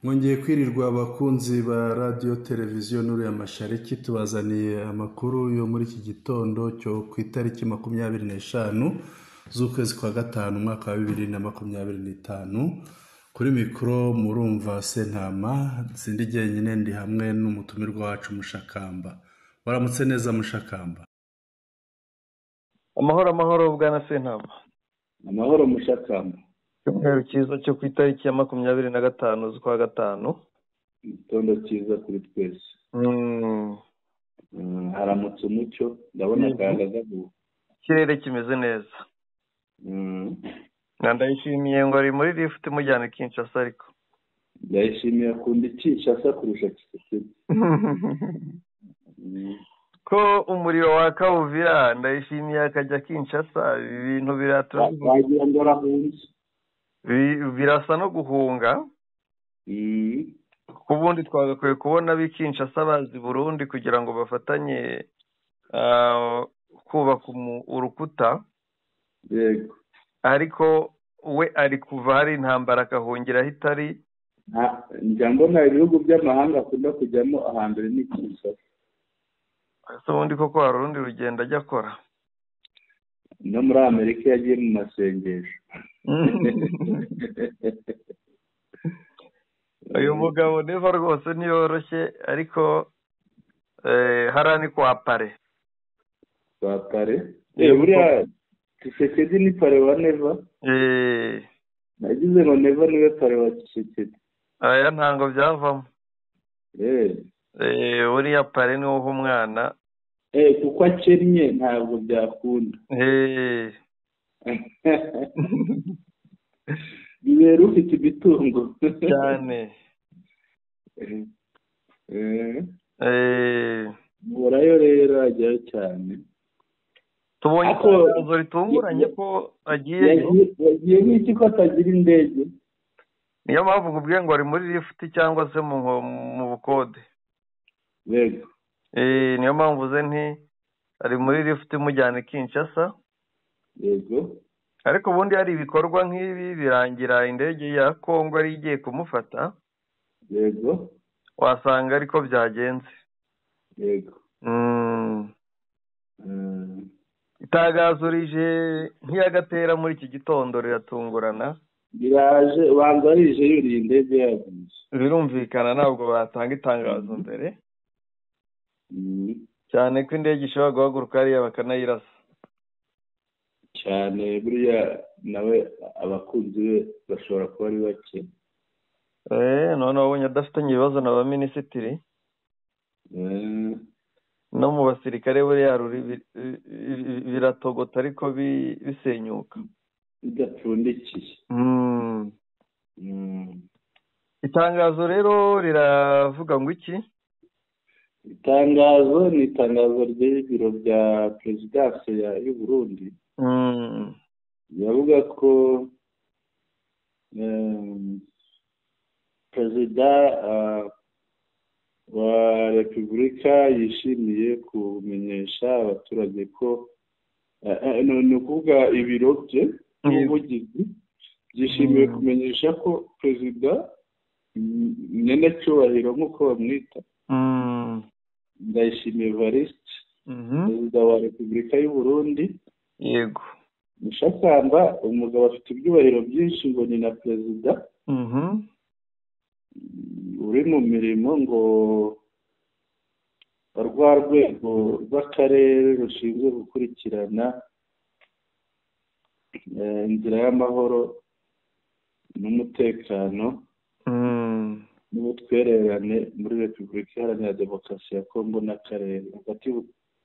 Mwongeye kwirirwa abakunzi ba radio televiziyo n'uriya mashariki tubazaniye amakuru yo muri iki gitondo cyo ku itariki 25 z'ukwezi kwa gatanu umwaka wa 2025. Kuri mikro murumva Sentama, sindi jyenyine ndi hamwe n'umutumirwa wacu Mushakamba. Waramutse neza Mushakamba? Amahoro bwana Sentama. Amahoro Mushakamba. Cyumweru cyiza cyo ku itariki ya 25 z'ukwa gatanu. Igitondo cyiza kuri twese. Haramutse umucyo, ndabona akayaga. Ikirere kimeze neza. Ndayishimiye ngo ari muri lift mujyana Kinshasa ariko. Ndayishimiye akunda Kinshasa kurusha Kisekedi. Ko umuriro waka Uvira, Ndayishimiye akajya Kinshasa, ibintu wagira ngo arahunze. Birasa no guhunga. Kubundi twagakwiye kubona bikinshasa bazi Burundi kugira ngo bafatanye kubaka urukuta. Yego. Ariko we ari kuva hari intambara akahungira hitari. Njambo na ibihugu by'amahanga akunda kujyamo ahambere ni Kinshasa. Ese ubundi koko hari urundi rugendo ajya akora? No muri Amerika yagiye mu masengesho. Uyu mugabo neva rwose niyoroshye ariko harani kwa pare. Kwa pare? Buriya Kisekedi ni pare wa neva? Nagize ngo neva niwe pare wa Kisekedi. Aya ntango byavamo. Uriya pare ni uwo umwana. Kuko akennye ntabwo byakunda. Bibera ufite ibitungo cyane. Murayo rero ajyayo cyane. Tubonye itangazo ritunguranye ko yagiye n'iki ko atagira indege. Niyo mpamvu nkubwiye ngo ari muri lift cyangwa se mu bukode. Yego. Niyo mpamvu ze nti ari muri lift mujyana Kinshasa. Yego. Ariko ubundi hari ibikorwa nk'ibi birangira indege ya Kongo ari igiye kumufata. Yego. Wasanga ariko byagenze. Yego. Itagazo rije nk'iyagatera muri iki gitondo riratungurana. Biraje banza rije yuriye indege yavuze. Birumvikana ntabwo batanga itangazo mbere. Cyane ko indege ishobora guhaguruka hariya bakanayirasa. Cyane buriya nawe abakunzi be bashobora kuba ari bake. None wabonye adafitanye ibibazo na ba minisitiri. No mu basirikare buriya biratogota ariko bisenyuka. Bidapfundikiye. Itangazo rero riravuga ngo iki? Itangazo ni itangazo ry'ibiro bya Perezidansi y'u Burundi. Yavuga ko Perezida wa Repubulika yishimiye kumenyesha abaturage ko ni ukuvuga ibiro bye n'ubuvugizi byishimiye kumenyesha ko Perezida Nyenecyubahiro nk'uko bamwita Ndayishimiye Evariste, Perezida wa Repubulika y'u Burundi. Yego. Mushakamba umugabo afite ibyubahiro byinshi ngo ni na Perezida. Uri mu mirimo ngo rwa rwego rw'akarere rushinzwe gukurikirana inzira y'amahoro n'umutekano n'ubutwererane muri Repubulika Iharanira Demokarasi ya Kongo n'akarere. Hagati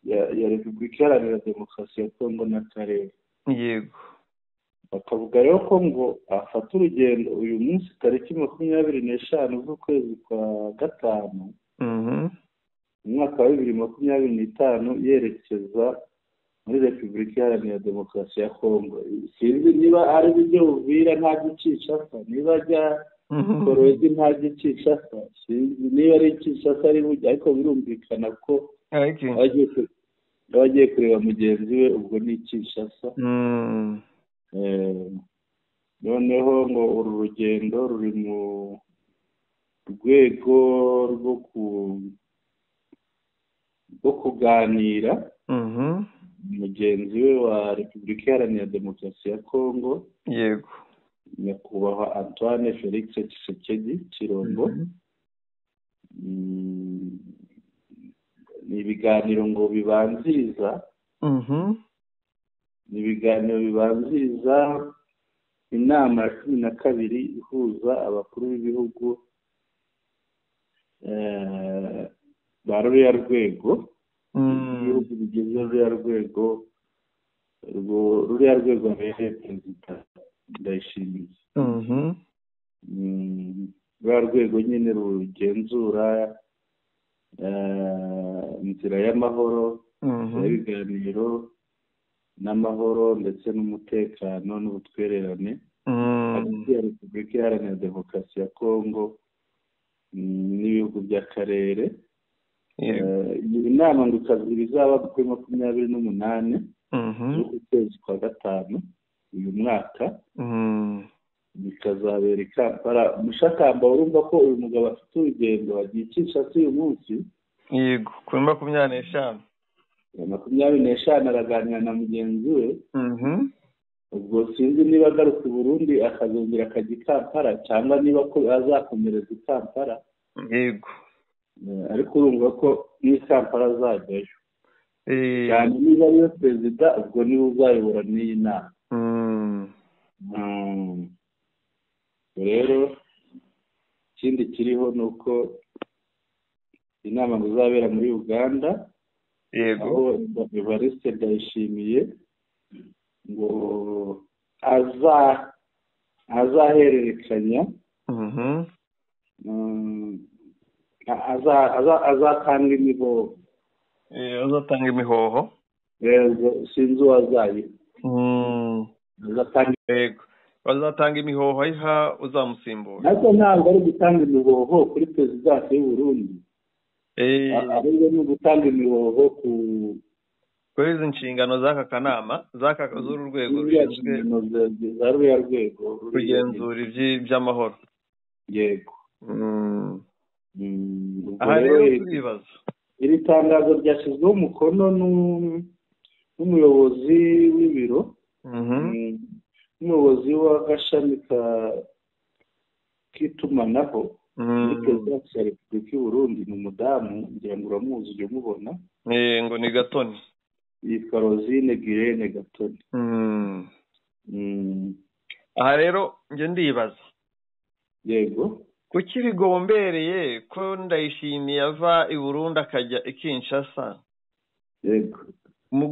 ya Repubulika Iharanira Demokarasi ya Kongo n'akarere. Yego. Bakavuga rero ko ngo afata urugendo uyu munsi tariki 25 z'ukwezi kwa gatanu umwaka wa 2025 yerekeza muri Repubulika Iharanira Demokarasi ya Kongo. Sinzi niba ari bijye Uvira nta Kinshasa, niba ajya Korodi nta Kinshasa, sinzi niba ari Kinshasa ari bujya, ariko birumvikana ko abagiye kureba mugenzi we ubwo ni Kinshasa. Noneho ngo uru rugendo ruri mu rwego rwo kuganira mugenzi we wa Repubulika Iharanira Demokarasi ya Kongo, yego, nyakubahwa Antoine Felix Tshisekedi Tshilombo. Ni ibiganiro ngo bibanziriza inama ya 12 ihuza abakuru b'ibihugu ba ruriya rwego, ibihugu bigize ruriya rwego abereye perezida Ndayishimiye. Ruriya rwego nyine rugenzura inzira y'amahoro, y'ibiganiro n'amahoro ndetse n'umutekano n'ubutwererane hagati ya Repubulika Iharanira Demokarasi ya Kongo n'ibihugu by'akarere. Iyi nama ngo izaba kuri 28 z'ukwezi kwa gatanu uyu mwaka, bikazabera i Kampala. Mushakamba, urumva ko uyu mugabo afite urugendo agiye Kinshasa uyu munsi? Yego, kuri 25 araganira na mugenzi we. Ubwo sinzi niba agaruka i Burundi akazongera akajya i Kampala cyangwa niba ko azakomereza i Kampala. Yego, ariko urumva ko n'i Kampala azajyayo cyane niba ariyo perezida, ubwo niwe uzayobora n'iyi nama. Rero ikindi kiriho ni uko inama ngo izabera muri Uganda. Yego, aho Evariste Ndayishimiye ngo azahererekanya azatanga imihoho. azatanga imihoho, sinzi uwazayiha. bazatanga imihoho ayiha uzamusimbura. ariko ntabwo ari gutanga imihoho kuri perezidansi y'u Burundi, ahubwo ni ugutanga imihoho kuri izi nshingano z'aka kanama z'uru rwego rushinzwe za ruriya rwego kugenzura iby'amahoro. Yego. aha rero turibaza, iri tangazo ryashyizweho umukono n'umuyobozi w'ibiro, n'umuyobozi w'agashami k'itumanaho muri perezidansi ya Repubulika y'u Burundi. ni umudamu, ngira ngo uramuzi, ujya umubona. ngo ni Gatoni, yitwa Rosine Girene Gatoni. aha rero njye ndibaza, yego, kuki bigombereye ko Ndayishimiye ava i Burundi akajya i Kinshasa? yego, mu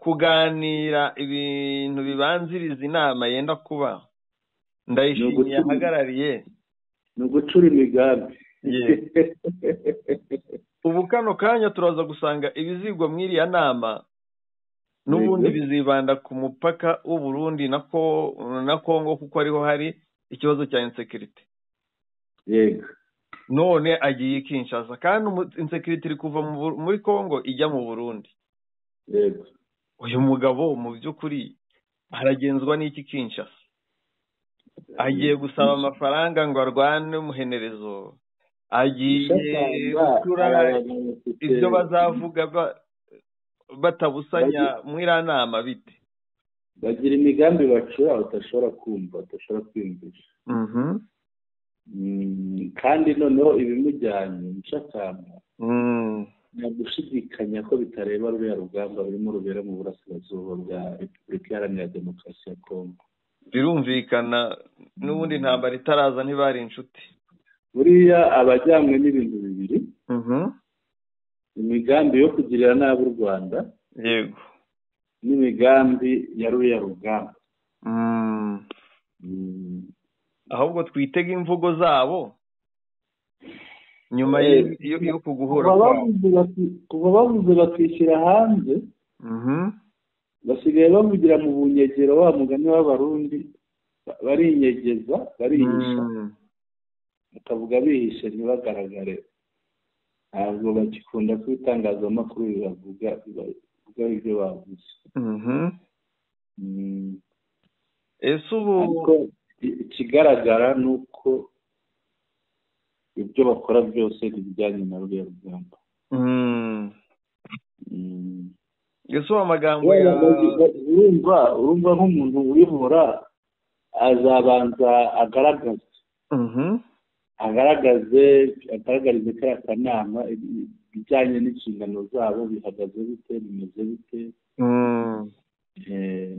kuganira ibintu bibanziriza inama yenda kuba Ndayishimiye ahagarariye, ni ugucura imigambi. ubu kano kanya turaza gusanga ibizigwa muri iriya nama n'ubundi bizibanda ku mupaka w'u Burundi na Kongo, kuko ariho hari ikibazo cya insecurity. yego, none agiye i Kinshasa kandi insecurity iri kuva muri Kongo ijya mu Burundi. yego, uyu mugabo mu by'ukuri aragenzwa n'iki Kinshasa? agiye gusaba amafaranga ngo arwane umuhenerezo? agiye gukura ibyo bazavuga batabusanya muri iriya nama bite? bagira imigambi bacura udashobora kumva, udashobora kwiyumvisha. kandi noneho ibimujyanye Mushakamba nta gushidikanya ko bitareba ruriya rugamba rurimo rubera mu burasirazuba bwa Repubulika Iharanira Demokarasi ya Kongo. birumvikana n'ubundi intambara itaraza ntibari inshuti. buriya abajyanywe n'ibintu bibiri, imigambi yo kugirira nabi u Rwanda, yego, n'imigambi ya ruriya rugamba. ahubwo twitega imvugo zabo nyuma yo kuguhura kuva bavuze bakishyira hanze, basigaye bavugira mu bunyegero, wa mugani w'Abarundi, barinyegeza, barihisha, bakavuga bihishe ntibagaragare. ntabwo bagikunda ko itangazamakuru bibavuga ibyo bavuze. ese ubu ikigaragara ni uko ibyo bakora byose bijyanye na ruriya rugamba. ese uwo amagambo urumva nk'umuntu uyobora azabanza agaragarize kariya kanama ibijyanye n'inshingano zabo bihagaze bite, bimeze bite.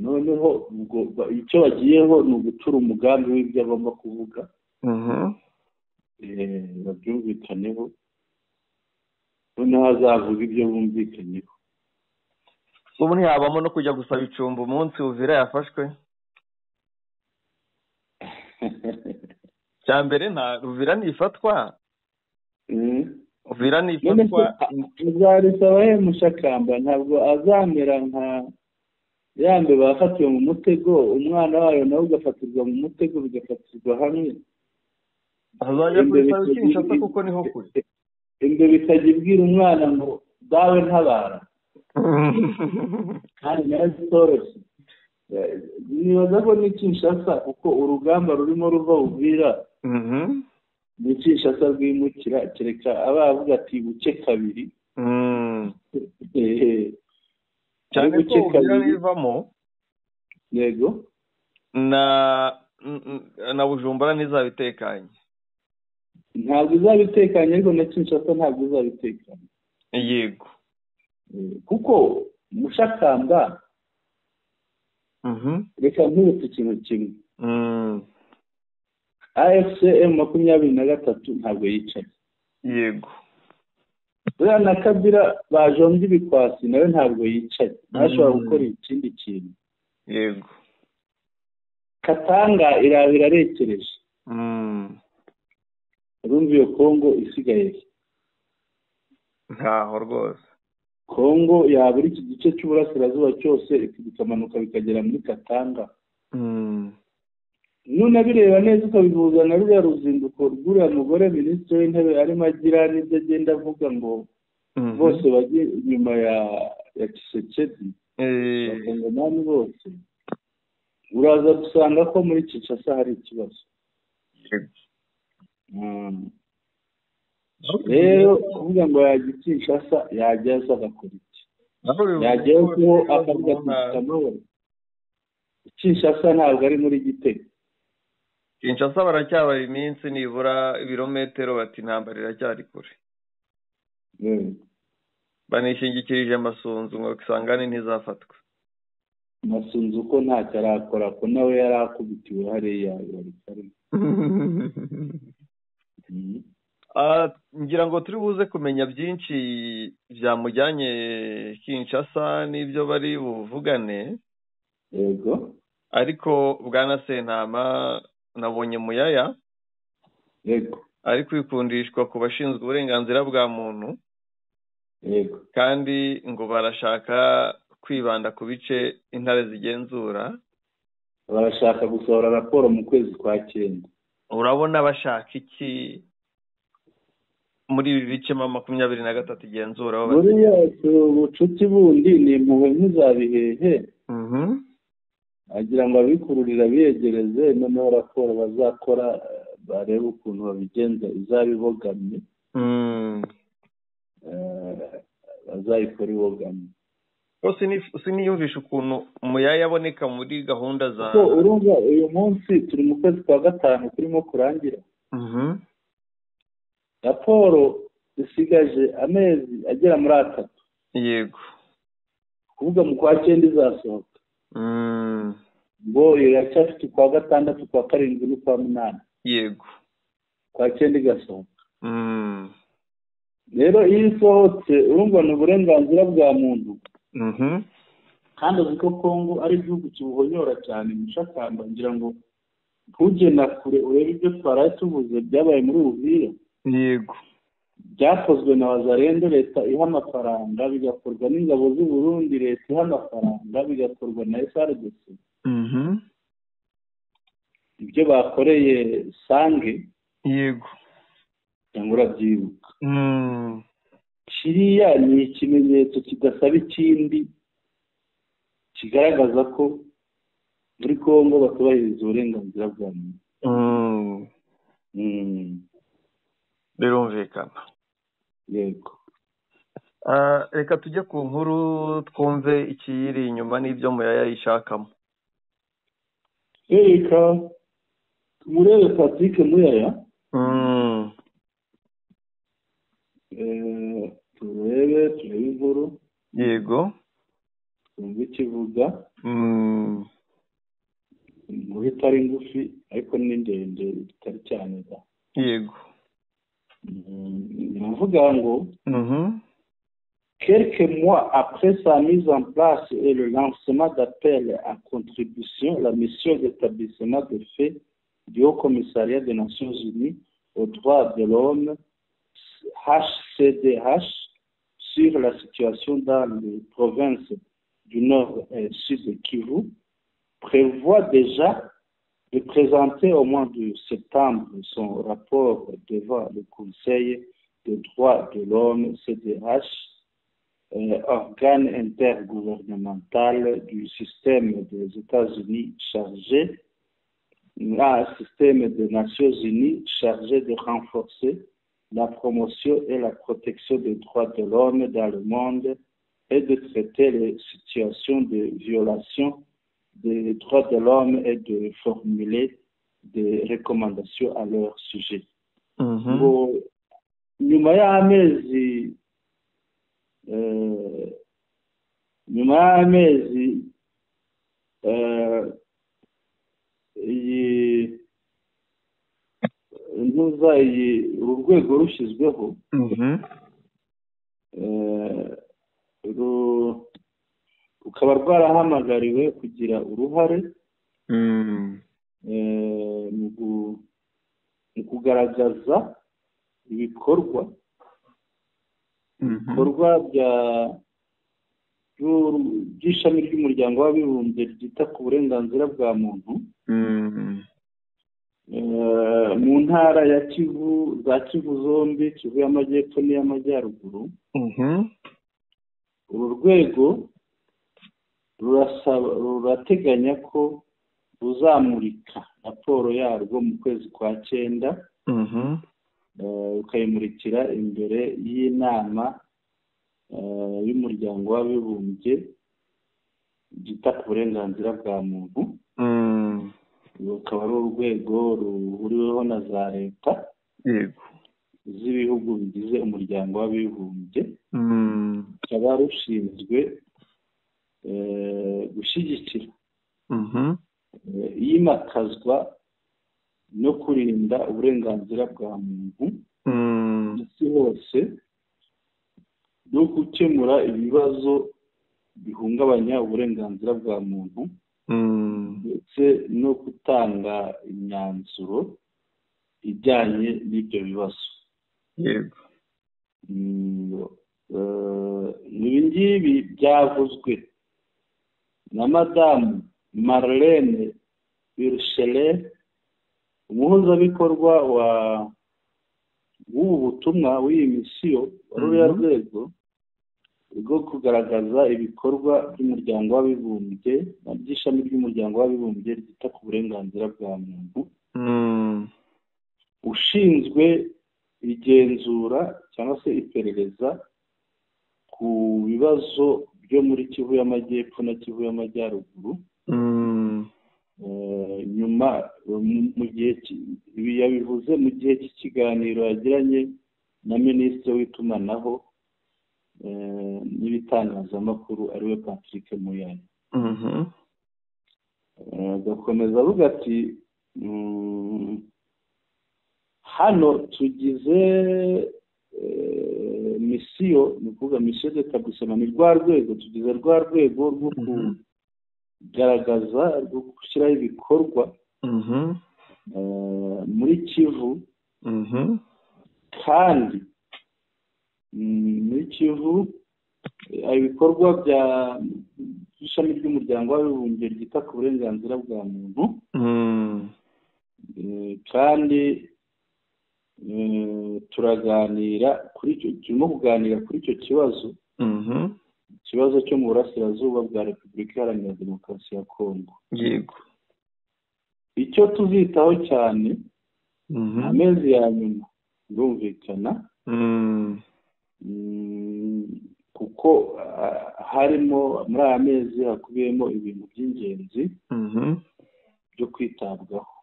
Noneho icyo bagiyeho ni ugucura umugambi w'ibyo agomba kuvuga, babyumvikaneho, noneho azavuga ibyo bumvikanyeho. ubu ntihabamo no kujya gusaba icumbi umunsi Uvira yafashwe? cya mbere nta Uvira ntifatwa, Uvira ntifatwa. uzarisaba he Mushakamba? ntabwo azamera nka yambe bafatiwe mu mutego, umwana wayo nawe ugafatirwa mu mutego, bigafatirwa hamwe. azajya kubisaba Kinshasa kuko niho kure. imbere ikajya ibwira umwana ngo dawe ntabara, kandi nawe zitoroshye. nibaza ko ni Kinshasa kuko urugamba rurimo ruva Uvira ni Kinshasa rwimukira, kereka abavuga ati buce kabiri. cyane ko Uvira nivamo, yego, na Bujumbura ntizaba itekanye. ntabwo izaba itekanye, ariko na Kinshasa ntabwo izaba itekanye. yego, kuko Mushakamba, reka nkubute ikintu kimwe. AFC M23 ntabwo yicaye. yego, buriya na Kabila bajombye ibikwasi nawe ntabwo yicaye, ntashobora gukora ikindi kintu. yego, Katanga iraba irarekereje. urumva iyo Kongo isigaye ntaho rwose. Kongo yabura iki gice cy'uburasirazuba cyose bikamanuka bikagera muri Katanga. none bireba neza ukabihuza na ruriya ruzinduko rw'uriya mugore minisitiri w'intebe arimo agira n'ibyo agenda avuga ngo bose bajye inyuma ya Tshisekedi, abakongomani bose, uraza gusanga ko muri Kinshasa hari ikibazo. rero kuvuga ngo yajya Kinshasa, yajyaza agakora iki? yajyaho akavuga ati amahoro. Kinshasa ntabwo ari muri Gitega. Kinshasa baracyabara iminsi nibura ibirometero, bati intambara iracyari kure. banishingikirije Masunzu ngo Kisangani ntizafatwa. Masunzu ko ntacyo arakora, ko nawe yari akubitiwe hariya yari karimo. ngira ngo turi buze kumenya byinshi byamujyanye Kinshasa n'ibyo bari buvugane. yego, ariko bwana Sentama nabonye Muyaya yego ari kwikundishwa ku bashinzwe uburenganzira bwa muntu. yego, kandi ngo barashaka kwibanda ku bice intare zigenzura, barashaka gusohora raporo mu kwezi kwa 9. urabona bashaka iki muri ibi bice 23 igenzura? buriya ubucuti bundi ni impuhwe nk'izabihehe. agira ngo abikururira biyegereze, noneho raporo bazakora barebe ukuntu babigenza izabibogamye, bazayikora ibogamye. siniyumvisha ukuntu Muyaya aboneka muri gahunda za urumva uyu munsi turi mu kwezi kwa 5 kurimo kurangira. raporo isigaje amezi agera muri 3. yego, kuvuga mu kwa 9 izasohoka. ngo iracyafite kwa 6, kwa 7 no kwa 8. yego, kwa 9 igasohoka. rero iyo isohotse urumva ni uburenganzira bwa muntu. kandi uzi ko Kongo ari igihugu kibuhonyora cyane. Mushakamba ngira ngo ntujye na kure urebe ibyo twaraye tuvuze byabaye muri Uvira. yego, byakozwe na Wazalendo, leta iha amafaranga, bigakorwa n'ingabo z'u Burundi, leta iha amafaranga, bigakorwa na FARDC. ibyo bakoreye Sange, yego, cyangwa urabyibuka. kiriya ni ikimenyetso kidasaba ikindi, kigaragaza ko muri Kongo batubahiriza uburenganzira bwa muntu. birumvikana. yego. Reka tujye ku nkuru twumve ikiyiri inyuma n'ibyo Muyaya yishakamo. Reka tumurebe Patrick Muyaya. turebe inkuru. Yego. twumve ikivuga. inkuru itari ngufi ariko ni ndende itari cyane da. Yego. Navuga ngo quelques mois après sa mise en place et le lancement d'appel à contribution, la mission d'établissement des faits du Haut Commissariat des Nations Unies aux droits de l'homme, HCDH, sur la situation dans les provinces du Nord et Sud de Kivu, prévoit déjà de présenter au mois de septembre son rapport devant le Conseil des droits de l'homme, CDH, organe intergouvernemental du système des États-Unis chargé, un système des Nations Unies chargé de renforcer la promotion et la protection des droits de l'homme dans le monde et de traiter les situations de violation des droits de l'homme et de formuler des recommandations à leur sujet. Nyuma y'amezi urwego rushyizweho rukaba rwarahamagariwe kugira uruhare mu kugaragaza ibikorwa by'ishami ry'umuryango w'abibumbye ryita ku burenganzira bwa muntu mu ntara ya Kivu, za Kivu zombi, Kivu y'Amajyepfo n'iy'Amajyaruguru. Uru rwego rurateganya ko ruzamurika raporo yarwo mu kwezi kwa 9, rukayimurikira imbere y'inama y'umuryango w'abibumbye ryita ku burenganzira bwa muntu. Rukaba ari urwego ruhuriweho na za leta z'ibihugu bigize umuryango w'abibumbye. Rukaba rushinzwe gushyigikira iyimakazwa no kurinda uburenganzira bwa muntu isi hose no gukemura ibibazo bihungabanya uburenganzira bwa muntu ndetse no gutanga imyanzuro ijyanye n'ibyo bibazo. Ibi ngibi byavuzwe na Madamu Marlene Birchele, umuhuzabikorwa w'ubu butumwa w'iyi misiyo wa ruriya rwego rwo kugaragaza ibikorwa by'umuryango w'abibumbye by'ishami ry'umuryango w'abibumbye ryita ku burenganzira bwa muntu, ushinzwe igenzura cyangwa se iperereza ku bibazo byo muri Kivu y'Amajyepfo na Kivu y'Amajyaruguru. Nyuma mu gihe ibi yabivuze mu gihe cy'ikiganiro yagiranye na Minisitiri w'itumanaho n'ibitangazamakuru ariwe Patrick Muyaya. Agakomeza avuga ati hano tugize misiyo, ni ukuvuga misiyo d'établissement, ni rwa rwego tugize rwa rwego rwo kugaragaza, rwo gushyiraho ibikorwa muri Kivu, kandi muri Kivu ibikorwa by'ishami ry'umuryango w'abibumbye ryita ku burenganzira bwa muntu, kandi turimo kuganira kuri icyo kibazo, ikibazo cyo mu burasirazuba bwa Repubulika Iharanira Demokarasi ya Kongo. Icyo tuzitaho cyane amezi ya nyuma birumvikana kuko harimo muri aya mezi hakubiyemo ibintu by'ingenzi byo kwitabwaho.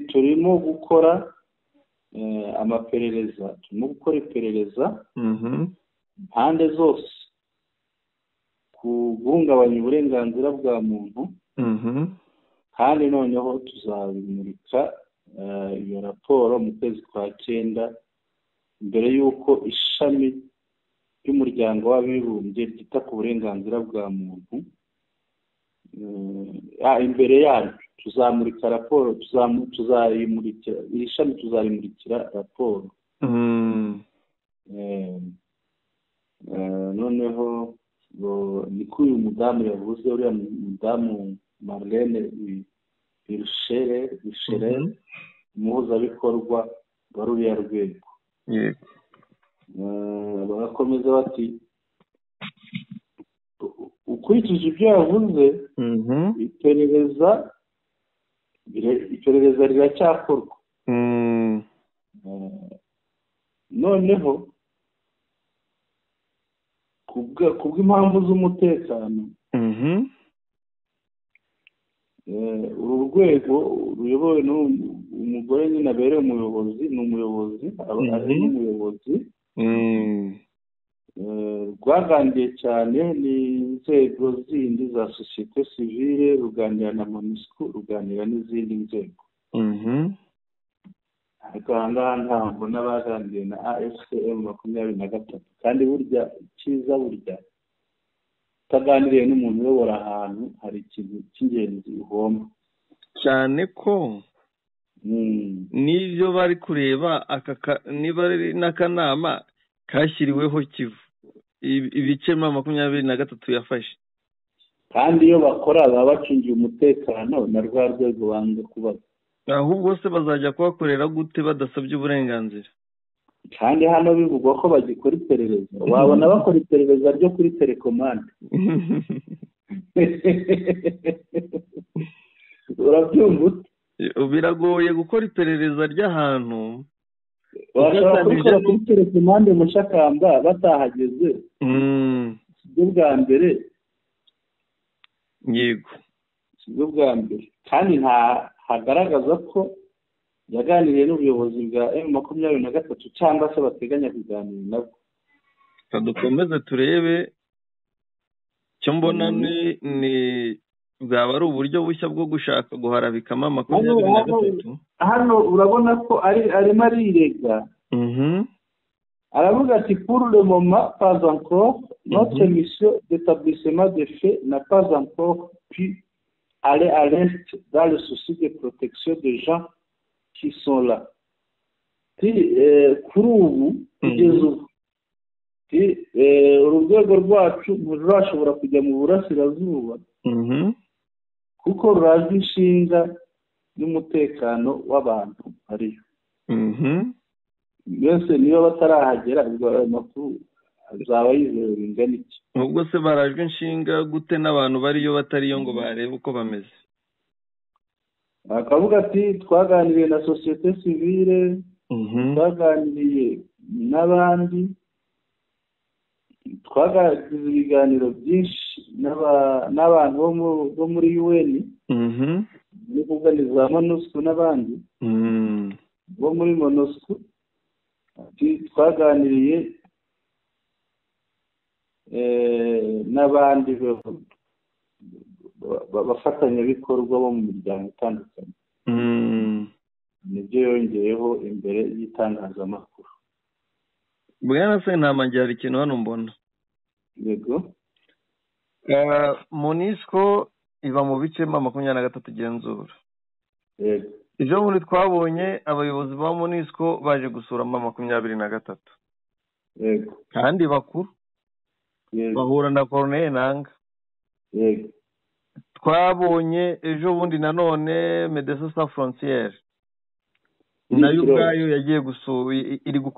Turimo gukora amaperereza, turimo gukora iperereza impande zose ku guhungabanya uburenganzira bwa muntu, kandi noneho tuzabimurika iyo raporo mu kwezi kwa 9 mbere y'uko ishami ry'umuryango w'abibumbye ryita ku burenganzira bwa muntu imbere yayo tuzamurika raporo, tuzayimurikira iri shami, tuzarimurikira raporo. Noneho niko uyu mudamu yavuze, uriya mudamu Marlene Bishere umuhuzabikorwa wa ruriya rwego. Bagakomeza bati ukurikije ibyo yavuze iperereza riracyakorwa. Noneho kubw'impamvu z'umutekano uru rwego ruyobowe n'umugore nyine abereye umuyobozi, ni umuyobozi ari n'umuyobozi, rwaganiriye cyane n'inzego zindi za sosiyete sivile, ruganira na MONUSCO, ruganira n'izindi nzego. Ariko aha ngaha ntabwo n'abaganiriye na AFCM 23, kandi burya icyiza burya utaganiriye n'umuntu uyobora ahantu hari ikintu cy'ingenzi uhomba cyane, ko n'ibyo bari kureba niba ari n'akanama kashyiriweho Kivu ibice 23 yafashe, kandi iyo bakora baba bacungiye umutekano na rwa rwego banga kubaza. Ahubwo se bazajya kubakorera gute badasabye uburenganzira? Kandi hano bivugwa ko bagikora iperereza, wabona bakora iperereza ryo kuri telekomande. Urabyumva ute? Biragoye gukora iperereza ry'ahantu bashobora kubikora kuri telekomande mu Shakamba batahageze. Sibyo bwa mbere. Yego, sibyo bwa mbere, kandi hagaragaza ko yaganiriye n'ubuyobozi bwa M23 cyangwa se bateganya kuganira nabo. Dukomeze turebe. Cyo mbona ni bwaba ari uburyo bushya bwo gushaka guharabikamo 23. Hano urabona ko arimo arirega. Aravuga ati pour le moment pas encore, notre mission d'établissement des faits n'a pas encore pu aller à l'est dans le souci de protection des gens qui sont là. Kuri ubu kugeza ubu urwego rwacu rurashobora kujya mu burasirazuba kuko rurazi inshinga n'umutekano w'abantu ariyo. Mbese niyo batarahagera ayo makuru azaba yizewe bingana iki? Ubwo se barajwe inshinga gute n'abantu bariyo batariyo ngo barebe uko bameze? Akavuga ati twaganiriye na sosiyete sivile, twaganiriye n'abandi, twagagize ibiganiro byinshi n'abantu bo muri UN, ni kuvuga ni za MONUSCO n'abandi bo muri MONUSCO. Twaganiriye n'abandi bafatanyabikorwa bo mu miryango itandukanye. Nibyo yongeyeho imbere y'itangazamakuru. Bwana Sentama, hari ikintu hano mbona. Yego. MONUSCO iva mu bice 23 igenzura. Yego. Ejo muri twabonye abayobozi ba MONUSCO baje gusura 23. Yego. Kandi bakuru. Yego. Bahura na Colonel Nanga. Yego. Twabonye ejo bundi nanone Médecins Sans Frontières nayo ubwayo yagiye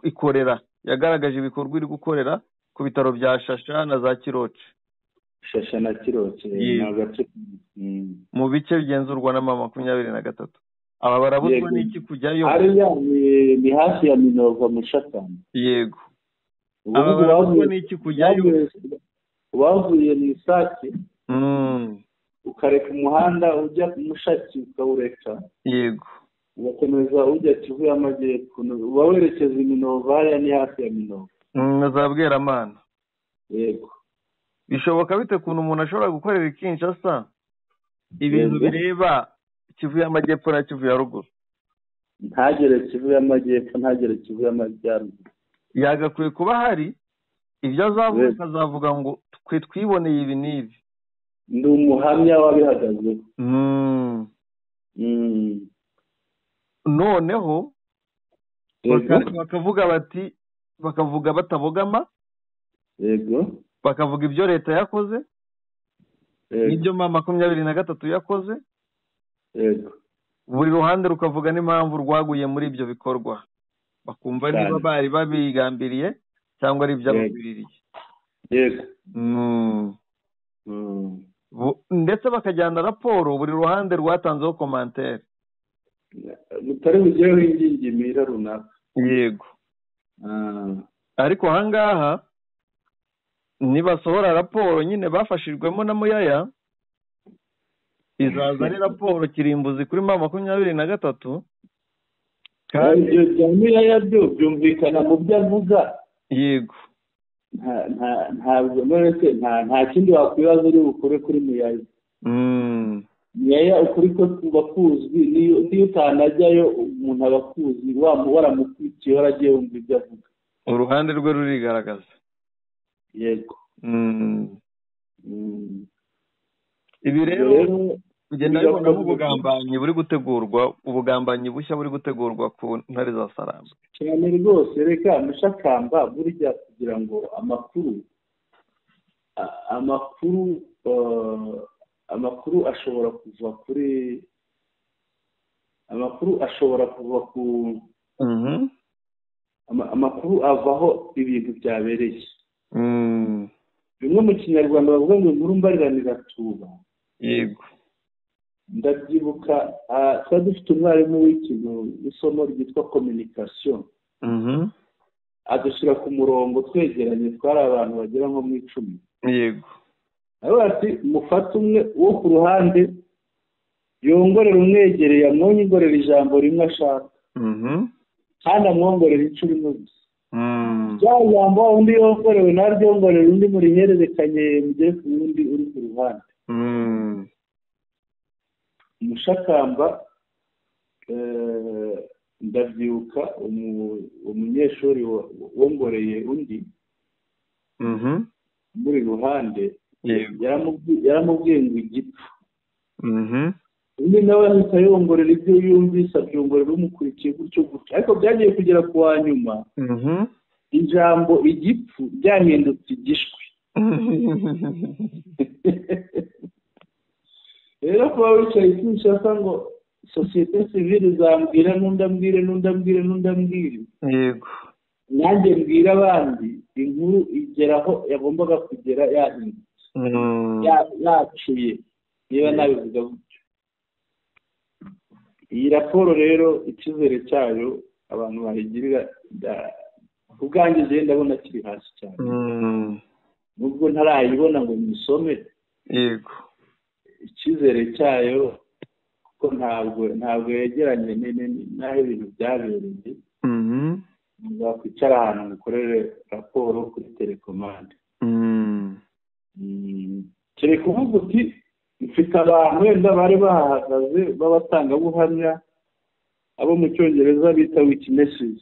ikorera, yagaragaje ibikorwa iri gukorera ku bitaro bya Shasha na za Kiroce. Shasha na Kiroce mu bice bigenzurwa na 23. aba barabuzwa n'iki kujyayo? hariya ni hafi ya Minova Mushakamba. Yego. Aba barabuzwa n'iki kujyayo? Wavuye mu Isake ukareka umuhanda ujya ku Mushaki ukawureka. Yego. ugakomeza ujya Kivu y'Amajyepfo uba werekeza Minova, hariya ni hafi ya Minova. za Bweramana. Yego. Bishoboka bite kuntu umuntu ashobora gukorera i Kinshasa ibintu bireba Kivu y'Amajyepfo na Kivu ya Ruguru? Ntagere Kivu y'Amajyepfo, ntagere Kivu y'Amajyaruguru. Yagakwiye kuba hari ibyo azavuga, akazavuga ngo twe twiboneye ibi n'ibi. Ndi umuhamya wabihagazeho. Noneho bakavuga bati, bakavuga batabogama. Yego. Bakavuga ibyo leta yakoze n'ibyo 23 yakoze. Yego. Buri ruhande rukavuga n'impamvu rwaguye muri ibyo bikorwa, bakumva niba bari babigambiriye cyangwa ari iby'ababiririye. Yego. Ndetse bakajyana raporo, buri ruhande rwatanzeho commentaire. Mutari bugereho ingingimira runaka. Yego. Ariko ahangaha nibasohora raporo nyine bafashijwemo na Muyaya, izaza ari raporo kirimbuzi kuri 23. Kandi ibyo bya Muyaya byo byumvikana mu byo avuga. Yego. Ntabwo nonese nta kindi wakwibaza uri bukore kuri Muyaya. Muyaya ukuri ko kuba kuzwi, niyo utanajyayo umuntu aba akuzi, waramukurikiye waragiye wumva ibyo avuga. Uruhande rwe rurigaragaza. Yego. Ibi rero ugenda bibona nk'ubugambanyi buri gutegurwa, ubugambanyi bushya buri gutegurwa ku ntare za Sarambwe. Cyane rwose, reka Mushakamba burya kugira ngo amakuru ashobora kuva kuri amakuru avaho ibintu byabereye. Bimwe mu Kinyarwanda bavuga ngo inkuru mbariranira tuba. Yego. Ndabyibuka twari dufite umwarimu w'ikintu isomo ryitwa communication. Adushyira ku murongo twegeranye, twari abantu bagera nko mu 10. Yego. Aho ati mufate umwe wo ku ruhande yongorera umwegereye, amwongorera ijambo rimwe ashaka. Kandi amwongorera inshuro imwe gusa. Rya jambo undi yongorewe naryo yongorera undi muri hererekanye mugere ku wundi uri ku ruhande. Mushakamba ndabyibuka umunyeshuri wongoreye undi muri ruhande, yaramubwiye ngo igipfu. Undi nawe ahita yongorera ibyo yumvise, abyongorera umukurikiye gutyo gutyo. Ariko byagiye kugera ku wa nyuma, ijambo igipfu ryahindutse igishwi. Rero kuba wicaye Kinshasa ngo sosiyete sivile izambwira n'undi ambwire n'undi ambwire n'undi ambwire. Yego. Nanjye mbwira abandi, inkuru igeraho yagombaga kugera yahindutse, yacuye, niba nabivuga gutyo. Iyi raporo rero icyizere cyayo abantu bayigirira ubwanjye je ndabona kiri hasi cyane. Nubwo ntarayibona ngo nisome. Yego. Icyizere cyayo kuko ntabwo yegeranye n'aho ibintu byabereye. Wakwicara ahantu mukorere raporo kuri telekomande. Kiri kuvuga uti mfite abantu wenda bari bahagaze b'abatangabuhamya, abo mu Cyongereza bita witnesses.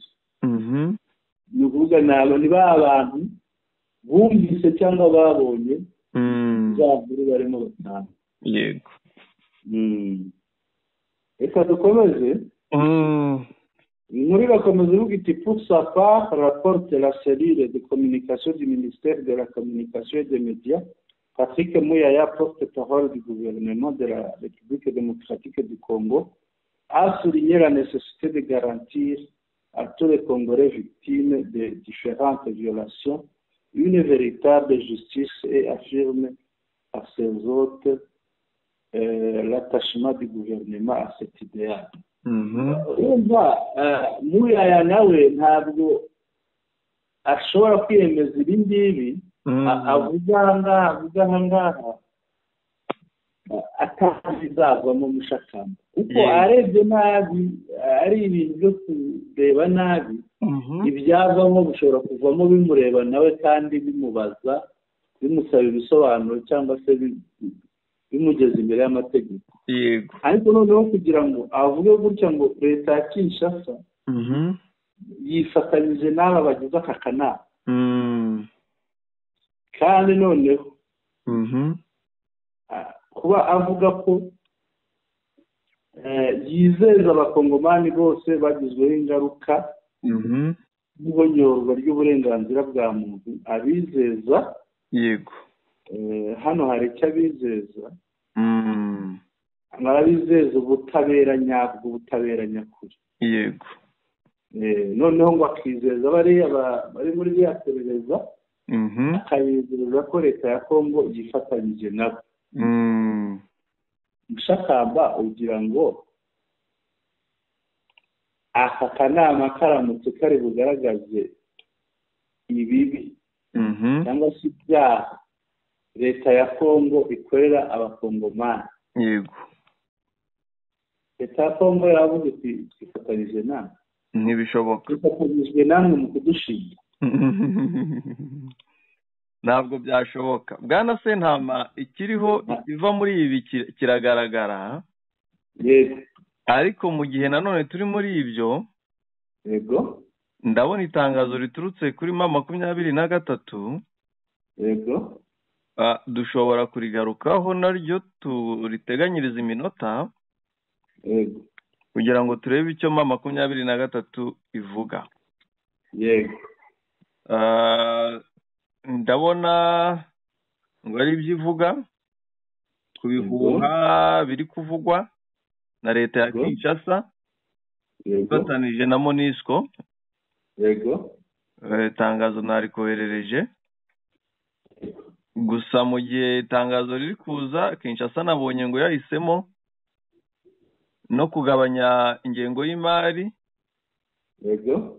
Ni ukuvuga ni ba bantu bumvise cyangwa babonye bya nkuru barimo batanga. Yego. Reka dukomeze. Inkuru irakomeza ivuga iti pour sa part rapporte la cellule de communication du ministère de la communication et des médias, Patrick Muyaya, porte-parole du gouvernement de la République démocratique du Congo, a souligné la nécessité de garantir à tous les Congolais victimes de différentes violations une véritable justice et affirme à ses hôtes l'attachement du gouvernement à cet idéal. urumva muyaya nawe ntabwo ashobora kwiyemeza ibi ngibi avuga aha ngaha atazi izavamo mushakamba kuko arebye nabi ari ibintu byo kureba nabi ibyavamo bishobora kuvamo bimureba nawe kandi bimubaza bimusaba ibisobanuro cyangwa se bimugeza imbere y'amategeko yego ariko noneho kugira ngo avuge gutya ngo leta ya Kinshasa yifatanyije n'aba bagize aka kanama kandi noneho kuba avuga ko yizeza abakongomani bose bagizweho ingaruka n'ihonyorwa ry'uburenganzira bwa muntu abizeza yego hano hari icyo abizeza arabizeza ubutabera nyabwo ubutabera nyakuri yego noneho ngo akizeza bariya bari muri ririya perereza akabizeza ko leta ya Kongo yifatanyije nabo mushakamba ugira ngo aka kanama karamutse kari bugaragaze ibibi cyangwa se ibyaha leta ya Kongo ikorera abakongomani yego leta ya Kongo yavuze iti twifatanyije namwe ntibishoboka twifatanyijwe namwe mu kudushinga ntabwo byashoboka bwana Sentama ikiriho ikiva muri ibi kiragaragara yego ariko mu gihe nanone turi muri ibyo yego ndabona itangazo riturutse kuri M23 yego dushobora kurigarukaho naryo turiteganyiriza iminota yego kugira ngo turebe icyo M23 ivuga yego ndabona ngo ari ibyo ivuga ku bihuha biri kuvugwa na leta ya Kinshasa ifatanije na MONUSCO yego itangazo narikoherereje gusa mu gihe itangazo riri kuza Kinshasa nabonye ngo yahisemo no kugabanya ingengo y'imari yego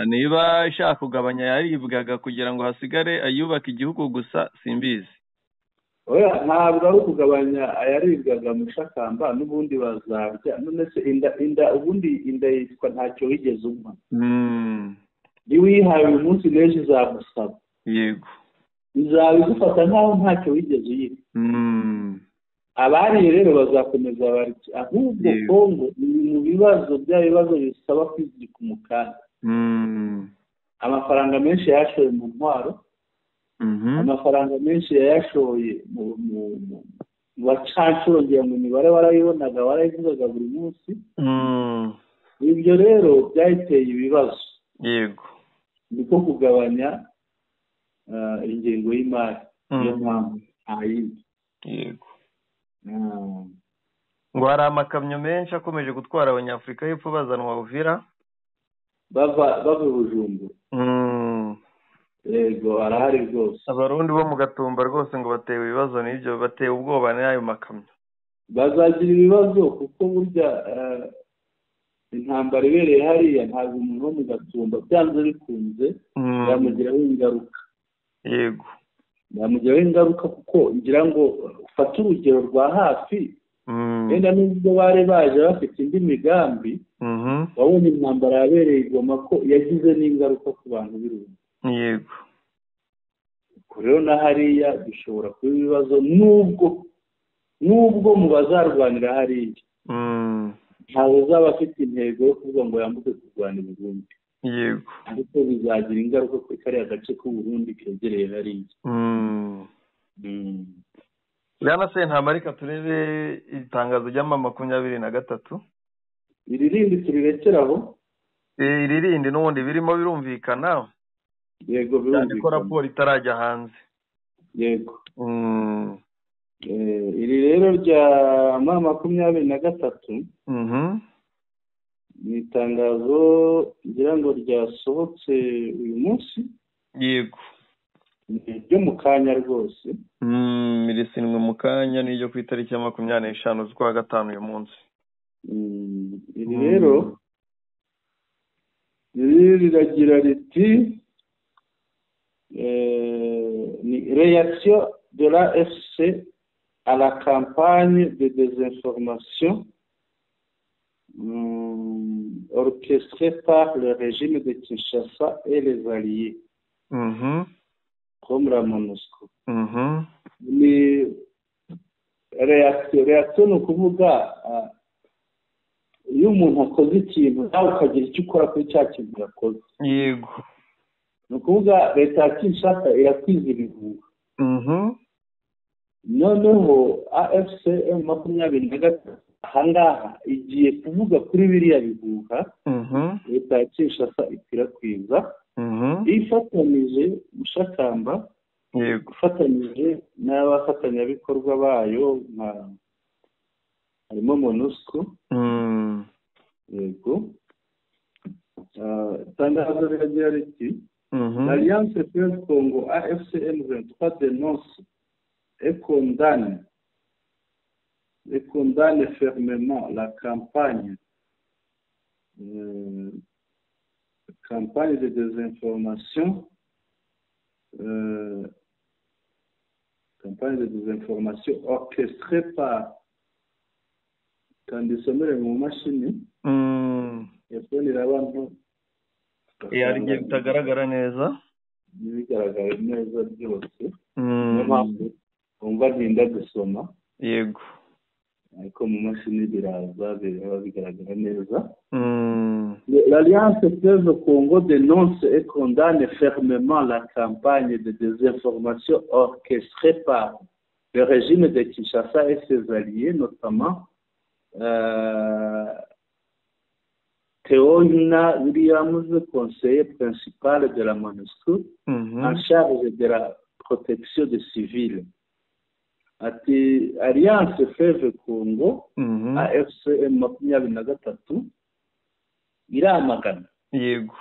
niba ishaka kugabanya yaribwaga kugira ngo hasigare ayubaka igihugu gusa simbizi oya ntabwo ari ukugabanya ayaribwaga mushakamba n'ubundi bazarya none se inda ubundi inda yitwa ntacyo wigeze umpa iyo uyihaye uyu munsi n'ejo izagusaba yego izaba igufata nkaho ntacyo wigeze uyiha abariye rero bazakomeza barya ahubwo Kongo ni mu bibazo bya bibazo bisaba kwizirika umukanda amafaranga menshi yayashoye mu ntwaro amafaranga menshi yayashoye mu bacanshuro ngira ngo imibare warayibonaga warayivugaga buri munsi ibyo rero byayiteye ibibazo yego niko kugabanya ingengo y'imari niyo mpamvu ntayindi yego ngo hari amakamyo menshi akomeje gutwara abanyafurika y'epfo bazanwa Uvira bava Bujumbura yego arahari rwose abarundi bo mu Gatumba rwose ngo batewe ibibazo n'ibyo batewe ubwoba n'ayo makamyo bazagira ibibazo kuko burya intambara ibereye hariya ntabwo umuntu wo mu Gatumba byanze bikunze yamugiraho ingaruka yego yamugiraho ingaruka kuko ngira ngo ufate urugero rwa hafi wenda n'ubwo bari baje bafite indi migambi wabonye intambara yabereye i Goma ko yagize n'ingaruka ku bantu b'irungu yego rero na hariya bishobora kuba ibibazo nubwo mu bazarwanira hariya ntawe uzaba afite intego yo kuvuga ngo yambuke kurwana i Burundi yego ariko bizagira ingaruka kuri kariya gace k'Uburundi kegereye hariya Bwana Sentama reka turebe itangazo rya M23 iri rindi turirekeraho iri rindi n'ubundi birimo birumvikana yego birumvikana ko raporo itarajya hanze yego iri rero rya M23 ni itangazo ngira ngo ryasohotse uyu munsi yego ryo mu kanya rwose risinwe mu kanya n'iryo ku itariki ya 25 z'ukwa gatanu uyu munsi iri rero riragira riti ni réaction de la FC à la campagne de désinformation orchestrée par le régime de Kinshasa et les alliés, comme la MONUSCO. Ni réaction ni ukuvuga iyo umuntu akoze ikintu nawe ukagira icyo ukora kuri cya kintu yakoze. Yego. Ni ukuvuga leta ya Kinshasa irakwiza ibihuha. Noneho AFC M23 ahangaha igiye kuvuga kuri biriya bihuha leta ya Kinshasa ikwirakwiza ifatanyije gushakamba, ifatanyije n'abafatanyabikorwa bayo harimo MONUSCO. Yego. Itangazo riragira riti l'Alliance Fleuve Congo AFC M23 dénonce et condamne fermement la campagne de désinformation orchestrée par kandi somere mu mashini yafonera abantu yarije bitagaragara neza bigaragara neza byose umva ntinda gusoma. Yego. Ariko mu mashini biraza bigaragara neza. L'Alliance Fleuve Congo dénonce et condamne fermement la campagne de désinformation orchestrée par le régime de Kinshasa et ses alliés, notamment Théoina Williams, conseiller principal de la MONUSCO, en charge de la protection des civils. Ati Alliance Fleuve Congo AFC M23 iramagana. Yego.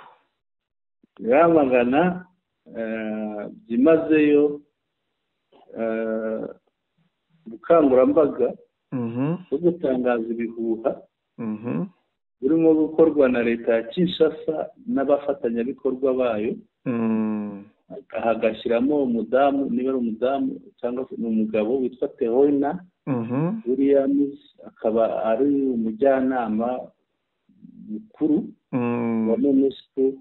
Iramagana byimazeyo ubukangurambaga bwo gutangaza ibihuha burimo gukorwa na leta ya Kinshasa n'abafatanyabikorwa bayo. Hagashyiramo umudamu, niba ari umudamu cyangwa ni umugabo witwa Théoina Williams, akaba ari umujyanama mukuru wa MONUSCO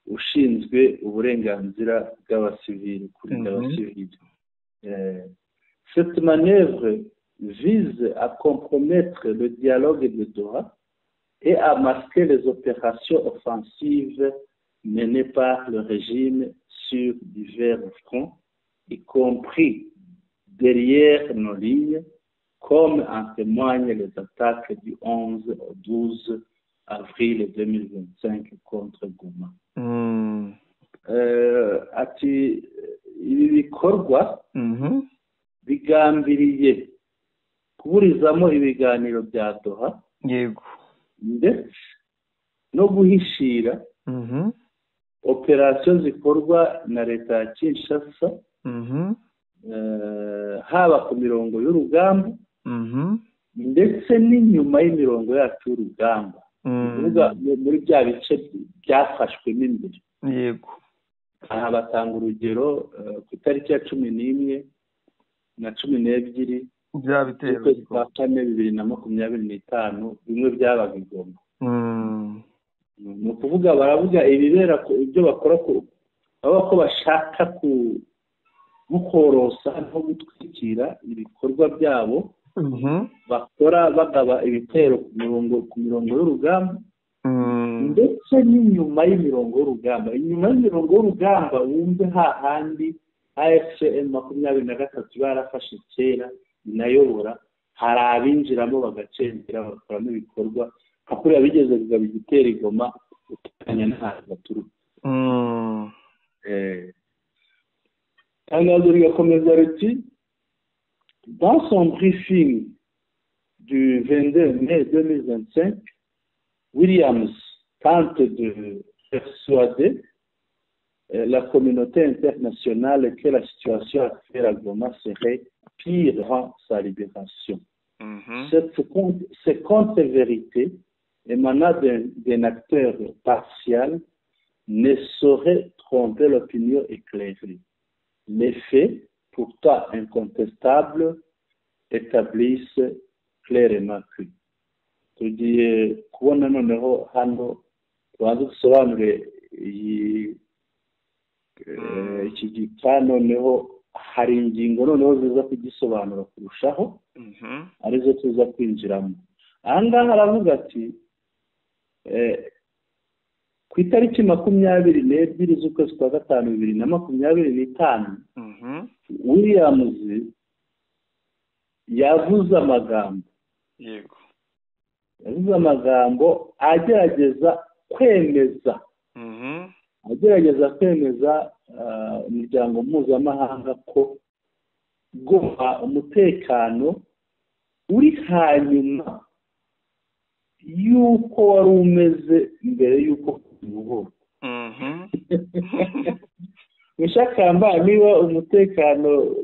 ushinzwe uburenganzira bw'abasivili, kurinda abasivili. Cette manœuvre vise à compromettre le dialogue de Doha et à masquer les opérations offensives menées par le régime sur divers fronts, y compris derrière nos lignes, comme en témoignent les attaques du 11 au 12 avril 2025 contre Goma. Ati ibi bikorwa bigambiriye kuburizamo ibiganiro bya Doha. Yego. Ndetse no guhishira operasiyo zikorwa na leta ya Kinshasa haba ku mirongo y'urugamba ndetse n'inyuma y'imirongo yacu y'urugamba, kuvuga muri bya bice byafashwemo imbere. Yego. Aha batanga urugero ku itariki ya 11 na 12 bya bitero kwa kane 2025 bimwe byabaga igomba. Ni ukuvuga baravuga ibibera ibyo bakora baba ko bashaka gukorosa no gutwikira ibikorwa byabo bakora bagaba ibitero ku mirongo y'urugamba ndetse n'inyuma y'imirongo y'urugamba. Inyuma y'imirongo y'urugamba wumve hahandi AFC M23 barafashe kera inayobora, hari abinjiramo bagacengera bakoramo ibikorwa akuriya bigeze kugaba igitero Igoma utanya n'ahantu baturuka. Tangazo rigakomeza riti dans son briefing du 22 mai 2025, Williams tente de persuader la communauté internationale que la situation actuelle à Goma serait pire avant sa libération. Cette contre-vérité émanant d'un acteur partial ne saurait tromper l'opinion éclairée. Les faits, pourtant incontestables, établissent clairement que. Tugiye kubona noneho hano tubanza dusobanure iki gika noneho hari ingingo noneho ziza kugisobanura kurushaho arizo tuza kwinjiramo. Aha ngaha aravuga ati ku itariki 22 z'ukwezi kwa gatanu 2025 Williams yavuze amagambo agerageza kwemeza umuryango mpuzamahanga ko Goma umutekano uri hanyuma y'uko wari umeze mbere y'uko ubuhoro. Mushakamba niba umutekano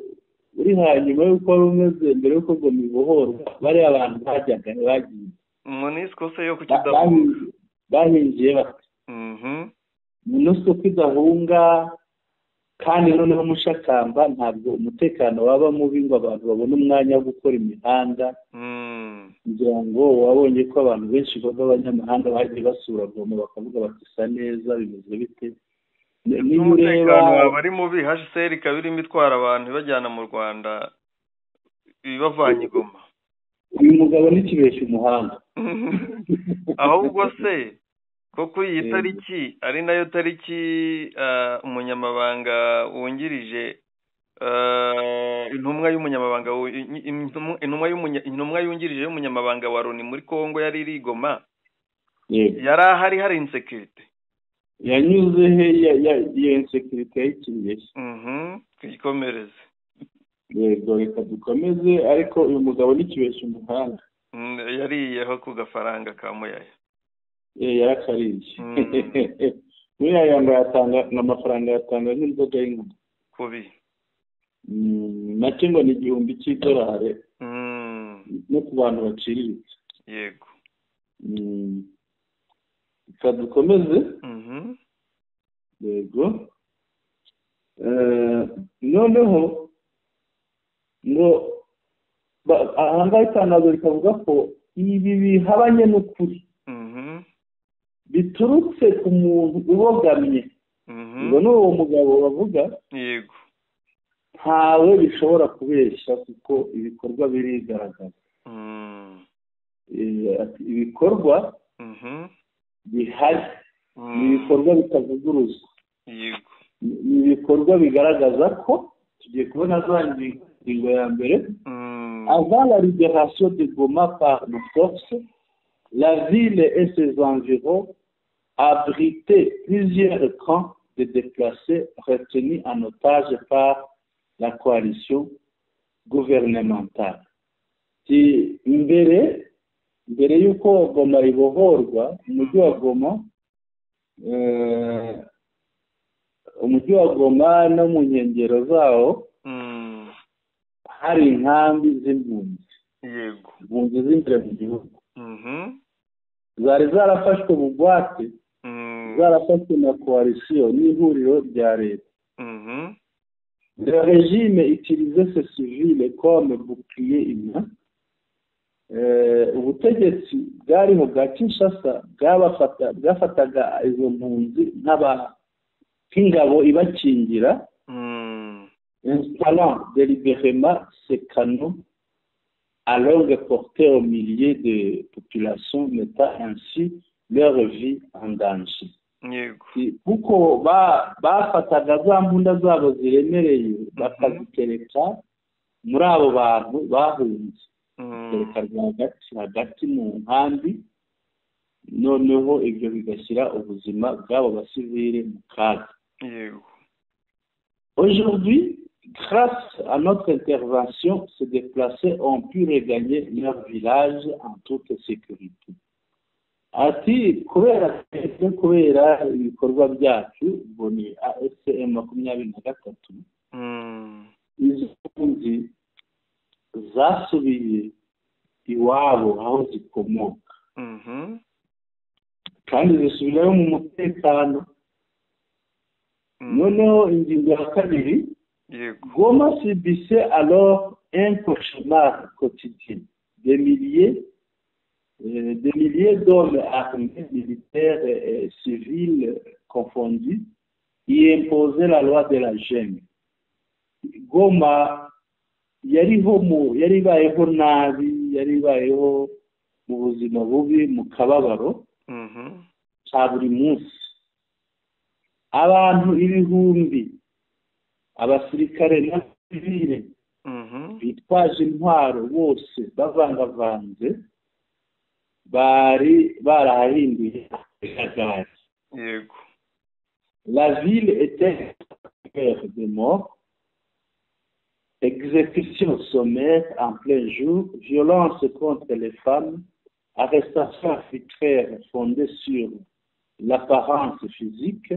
uri hanyuma y'uko wari umeze mbere y'uko Goma ibohorwa, bari abantu bajyaga bagiye MONUSCO se yo kukidahunga bahingiye bati MONUSCO kidahunga, kandi noneho Mushakamba ntabwo umutekano waba mubi ngo abantu babone umwanya wo gukora imihanda. Ngira ngo wabonye ko abantu benshi b'abanyamahanga bagiye basura Goma bakavuga bati isa neza bimeze bite. Umutekano waba ari mubi, HCR ikaba irimo itwara abantu ibajyana mu Rwanda ibavanye i Goma. Uyu mugabo n'ikibeshya umuhanga. Ahubwo se koko iyi tariki ari nayo tariki umunyamabanga wungirije intumwa yungirije y'umunyamabanga wa Loni muri Kongo yari iri Goma, yari ahari hari insecurity yanyuze he ya insecurity y'ikibeshya. twikomereze. Yego reka dukomeze, ariko uyu mugabo n'ikibeshya umuhanga yariyeho ku gafaranga ka Muyaya. Yarakariye. Muyaya ngo yatanga n'amafaranga yatanga n'inzoga y'inkuba kubi make ngo ni $1,000 no ku bantu baciriritse. Yego. Reka dukomeze. Yego. Noneho ngo aha ngaha itangazo rikavuga ko ibi bihabanye n'ukuri biturutse ku muntu ubogamye. ngo n'uwo mugabo bavuga yego ntawe bishobora kubeshya kuko ibikorwa birigaragaza. Ibikorwa bihari ni ibikorwa bitavuguruzwa, ni ibikorwa bigaragaza ko tugiye kubona za ngingo ya mbere. Avant la libération de Goma par nos forces, la ville et ses environs abritaient plusieurs camps de déplacés retenus en otage par la coalition gouvernementale. Mbere y'uko Goma ibohorwa, umujyi wa Goma no mu nkengero zawo hari inkambi z'impunzi. Yego. Impunzi z'imbere mu gihugu. Zari zarafashwe bugwate, zarafashwe na coalition n'ihuriro rya leta. Le régime utilisait ces civils comme bouclier humain. Ubutegetsi bwariho bwa Kinshasa bwafataga izo mpunzi nk'ingabo ibakingira, installant délibérément ces canons à longue portée aux milliers de populations, mettant ainsi leur vie en danger. Kuko bafataga za mbunda zabo ziremereye bakazitereka muri abo bantu bahunze, hagati mu nkambi, noneho ibyo bigashyira ubuzima bw'abo basivile mu kaga. Aujourd'hui, grâce à notre intervention, ces déplacés ont pu regagner leur village en toute sécurité. Ati kubera ibikorwa byacu ubwo ni AFCM 23 izo mpunzi zasubiye iwabo aho zikomoka kandi zisubirayo mu mutekano. Noneho ingingo ya kabiri, Goma subissait alors un cauchemar quotidien. Des milliers d'hommes armés, militaires et civils confondus y imposaient la loi de la jungle. Goma yaribayeho nabi, yaribayeho mu buzima bubi, mu kababaro cya buri munsi. Abantu ibihumbi, abasirikare n'abasivile bitwaje intwaro bose bavangavanze, bari barahinduye akajagari. La ville était de mort, exécution sommaire en plein jour, violence contre les femmes, arrestation arbitraire fondée sur l'apparence physique,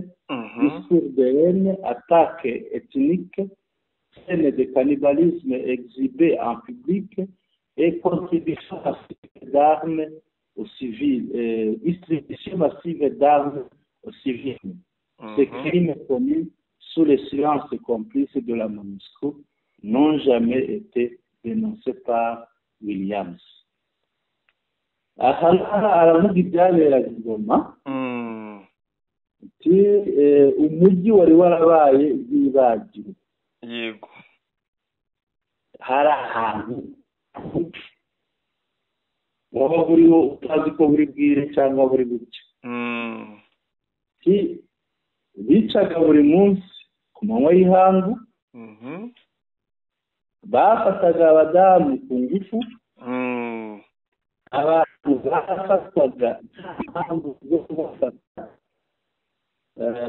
discours de haine, attaques ethniques, scènes de cannibalisme exhibées en public et contribution massive d'armes aux civils, distribution massive d'armes aux civils. Ces crimes commis sous le silence complice de la MONUSCO n'ont jamais été dénoncés par Williams. aravuga ibyaberaga i Goma, umujyi wari warabaye nk'ibagiro. Yego. Hari ahantu waba buriho utazi ko buri bwire cyangwa buri buke. Bicaga buri munsi ku manywa y'ihangu, bafataga abadamu ku ngufu, abantu bafatwaga nta mpamvu zo kubafata,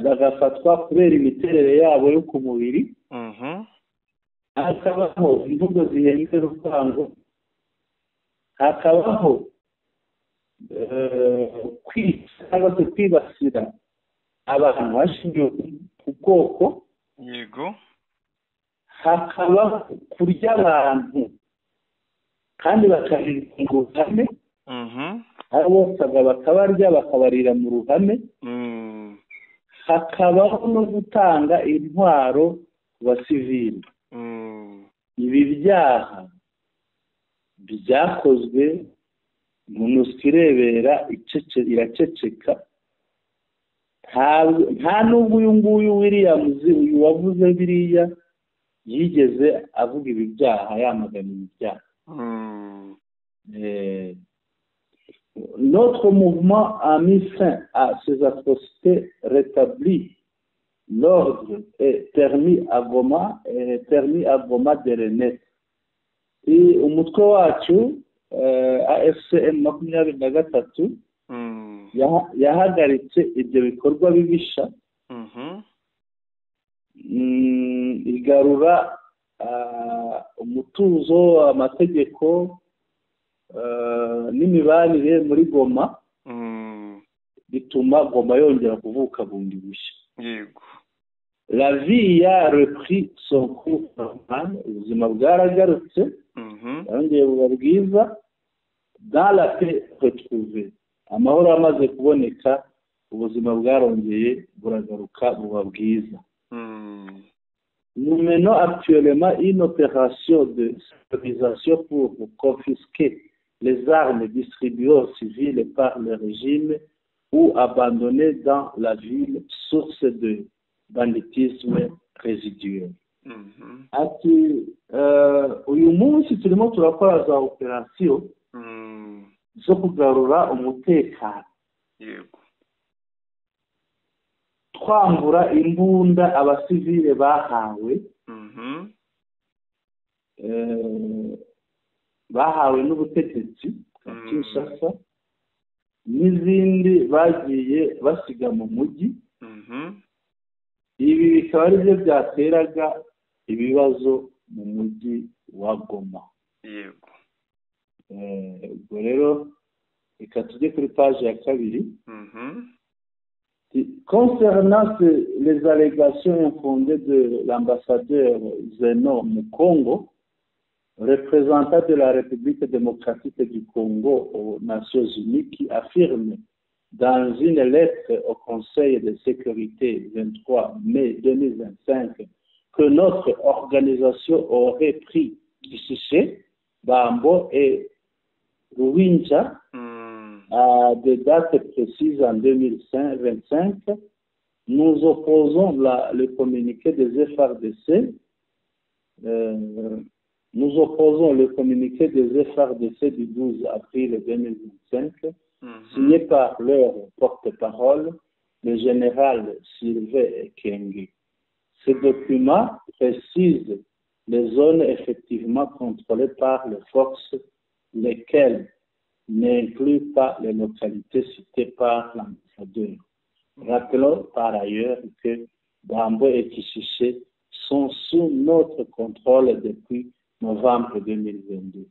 bagafatwa kubera imiterere yabo yo ku mubiri. Hakabaho imvugo zihembera urwango, hakabaho kwica cyangwa se kwibasira abantu hashingiwe ku bwoko. Yego. Hakabaho kurya abantu kandi bakaririra mu ruhame. Abo bose bakabarya bakabarira mu ruhame. Hakabaho no gutanga intwaro ku basivili. Ibi byaha byakozwe MONUSCO irebera iraceceka. Nta n'ubwo uyu nguyu Williams uyu wavuze biriya yigeze avuga ibi byaha, yamagana ibi byaha. Notre mouvement a mis fin à ces atrocités, rétabli l'ordre et permis à Goma de renaître. Umutwe wacu AFCM 23 yahagaritse ibyo bikorwa bibisha, igarura umutuzo, amategeko n'imibanire muri Goma, bituma Goma yongera kuvuka bundi bushya. Yego. La vie a repris son cours normal, ubuzima bwaragarutse, yongeye buba bwiza, dans la paix retrouvée. Amahoro amaze kuboneka, ubuzima bwarongeye buragaruka buba bwiza. Nous menons actuellement une opération de sécurisation pour confisquer les armes distribuées aux civils par le régime ou abandonnées dans la ville, source de banditisme résiduel. Ati uyu munsi turimo turakora za operasiyo zo kugarura umutekano. Yego. Twambura imbunda abasivile bahawe, bahawe n'ubutegetsi bwa Kinshasa, n'izindi bagiye basiga mu mujyi. Ibi bikaba ari byo byateraga ibibazo mu mujyi wa Goma. Yego. Ubwo rero reka tujye kuri page ya kabiri. Concernant les allégations infondées de l'ambassadeur Zeno mu Congo, représentant de la République démocratique du Congo aux Nations Unies, qui affirme dans une lettre au Conseil de sécurité 23 mai 2025 que notre organisation aurait pris Kishishe, Bambo et Ruwinja à des dates précises en 2025. Nous opposons le communiqué des FRDC. Nous opposons le communiqué des FRDC du 12 avril 2025, signé par leur porte-parole, le général Sylvain Ekenge. Ce document précise les zones effectivement contrôlées par les forces, lesquelles n'incluent pas les localités citées par l'ambassadeur. Rappelons par ailleurs que Bambo et Kishishe sont sous notre contrôle depuis novembre 2022.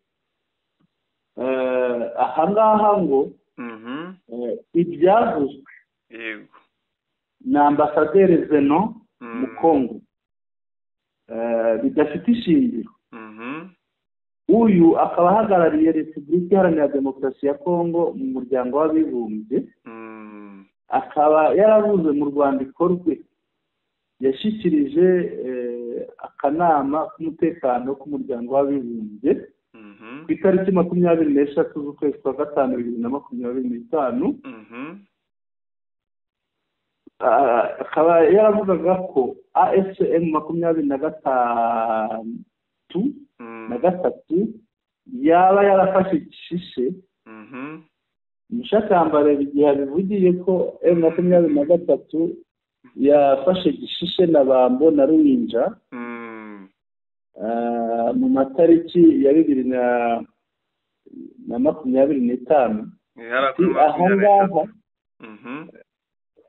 Aha ngaha ngo ibyavuzwe na ambasaderi Zenon mu Congo bidafite ishingiro. Uyu akaba ahagarariye Repubulika Iharanira Demokarasi ya Congo mu muryango w'abibumbye, akaba yaravuze mu rwandiko rwe yashyikirije akanama k'umutekano k'umuryango w'abibumbye ku itariki 23 z'ukwezi kwa gatanu 2025. Akaba yaravugaga ko AFCM 23 yaba yarafashe Kishishe. Mushakambare igihe bivugiye ko M23 yafashe Kishishe na Bambo na Ruwinja mu matariki ya 2025.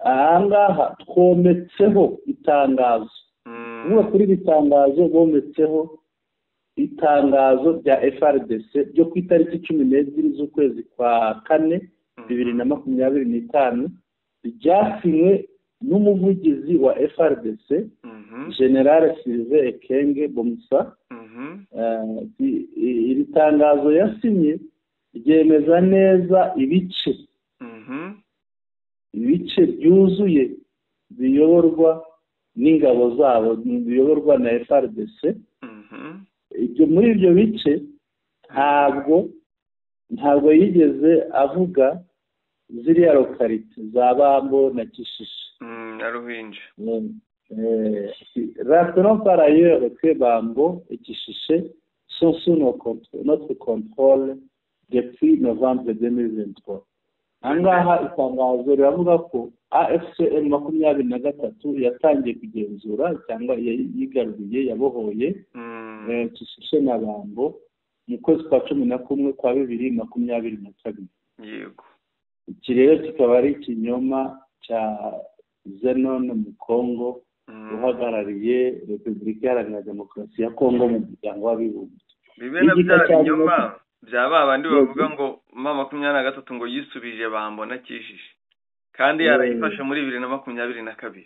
Ahangaha twometseho itangazo. Ubu kuri bitangazo bometseho itangazo rya FRDC ryo ku itariki 12 z'ukwezi kwa kane 2025 ryasinywe n'umuvugizi wa FRDC General Sylvain Ekenge Bomusa. Iri tangazo yasinye ryemeza neza ibice byuzuye biyoborwa n'ingabo zabo, biyoborwa na FRDC. Ibyo muri ibyo bice ntabwo yigeze avuga ziriya lokalite za Bambo na Kishishe na Ruwinja. Rappelons par ailleurs que Bambo et Kishishe sont sous notre contrôle depuis novembre 2023. Ahangaha itangazo riravuga ko AFCM 23 yatangiye kugenzura cyangwa yigaruriye yabohoye Kishishe na Bambo mu kwezi kwa 11 kwa 2022. Yego. Iki rero kikaba ari ikinyoma cya Zenon mu Congo uhagarariye Repubulika Iharanira Demokarasi ya Congo mu muryango w'abibumbye. Bibena bya binyoma byaba abandi bavuga ngo mama 23 ngo yisubije Bambo na Kishishe kandi yarayifashe muri 2022.